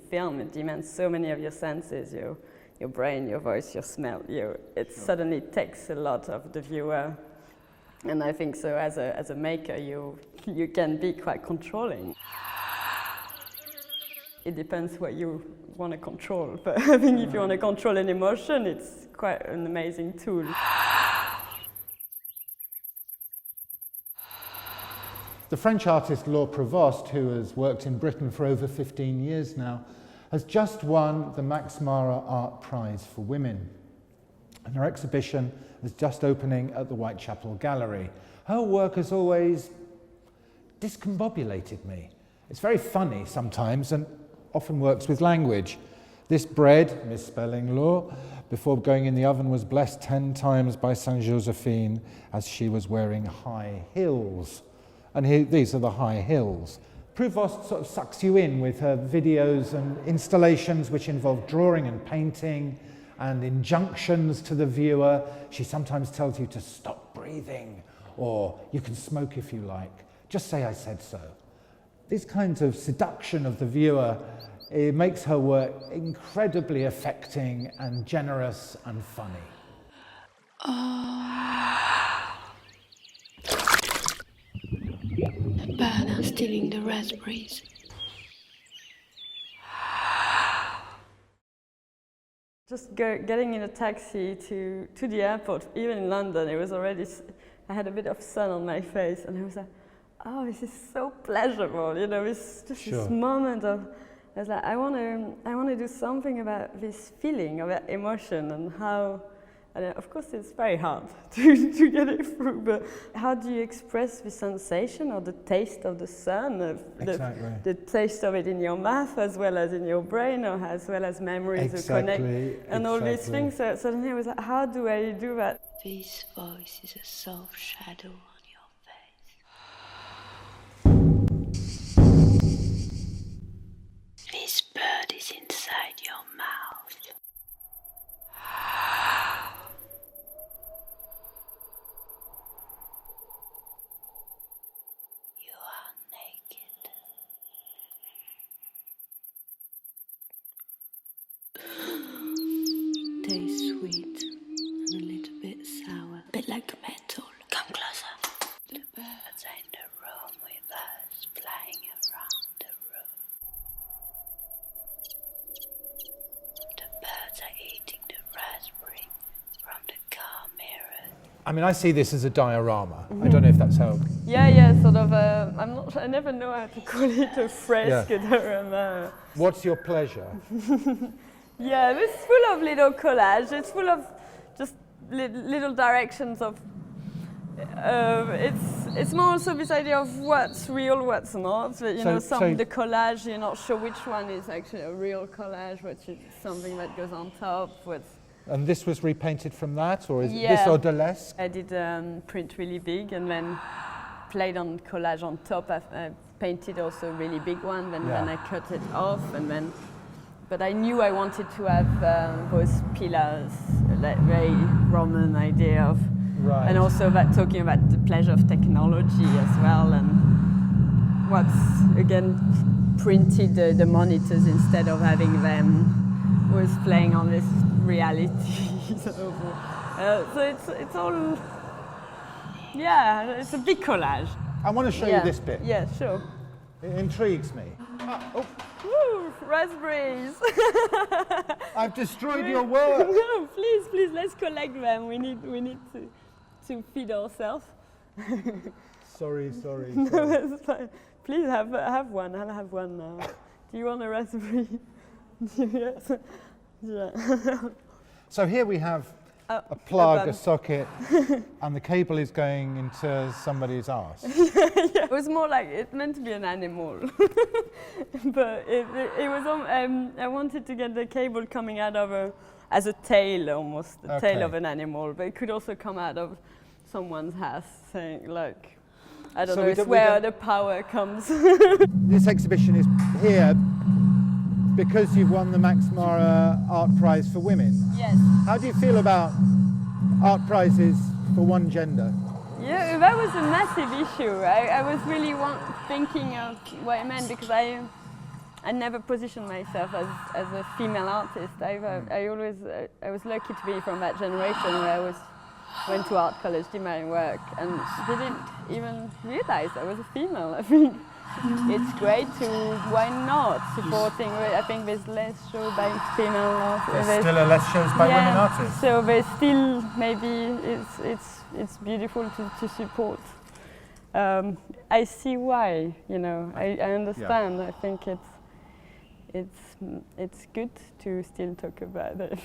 film, it demands so many of your senses, your brain, your voice, your smell. It suddenly takes a lot of the viewer. And I think so as a maker, you can be quite controlling. It depends what you want to control. But I think if you want to control an emotion, it's quite an amazing tool. The French artist Laure Prouvost, who has worked in Britain for over 15 years now, has just won the Max Mara Art Prize for Women. And her exhibition is just opening at the Whitechapel Gallery. Her work has always discombobulated me. It's very funny sometimes and often works with language. This bread, misspelling Laure, before going in the oven was blessed 10 times by Saint Josephine as she was wearing high heels. And here, these are the high hills. Prouvost sort of sucks you in with her videos and installations which involve drawing and painting and injunctions to the viewer. She sometimes tells you to stop breathing, or you can smoke if you like. Just say I said so. These kinds of seduction of the viewer, it makes her work incredibly affecting and generous and funny. The birds are stealing the raspberries. Just getting in a taxi to the airport, even in London, it was already, I had a bit of sun on my face, and I was like, oh, this is so pleasurable, it's just this moment of, I was like, I want to do something about this feeling, about emotion, and how, and of course it's very hard to get it through, but how do you express the sensation or the taste of the sun, Exactly. the taste of it in your mouth as well as in your brain, or as well as memories of connect, and all these things. So suddenly I was like, how do I do that? This voice is a soft shadow on your face. This bird is inside your mouth. You are naked. Tastes sweet and a little bit sour. A bit like metal. Come closer. The birds are in the room with us, flying around the room. The birds are eating the raspberry from the car mirror. I mean, I see this as a diorama. I don't know if that's how... Yeah, sort of. I never know how to call it a fresque, diorama. What's your pleasure? Yeah, it's full of little collages. It's full of just little directions of. It's more also this idea of what's real, what's not. So, the collage, you're not sure which one is actually a real collage, which is something that goes on top. And this was repainted from that, or is this Odalesque? I did print really big and then played on collage on top. I painted also a really big one, then I cut it off, and then. But I knew I wanted to have those pillars, that very Roman idea of, and also that talking about the pleasure of technology as well, and what's again printed the monitors instead of having them was playing on this reality. So it's all, it's a big collage. I want to show you this bit. Yeah, sure. It intrigues me. Woo, raspberries! I've destroyed your work. No, please, let's collect them. We need to feed ourselves. Sorry. No, that's fine. Please have one. I'll have one now. Do you want a raspberry? Yes. Yeah. So here we have a plug, a socket, and the cable is going into somebody's arse. Yeah, it was more like it meant to be an animal, but it was. I wanted to get the cable coming out of as a tail, almost the tail of an animal, but it could also come out of someone's house, saying like, I don't know, it's where the power comes. This exhibition is here because you've won the Max Mara Art Prize for Women. Yes. How do you feel about art prizes for one gender? Yeah, that was a massive issue. I was really thinking of what it meant, because I never positioned myself as a female artist. I was lucky to be from that generation where I went to art college, did my work, and didn't even realize I was a female. I think it's great to, why not, supporting, I think there's less shows by female artists. There's still less shows by women artists. So there's still, maybe it's beautiful to support. I see why, I understand. I think it's good to still talk about it.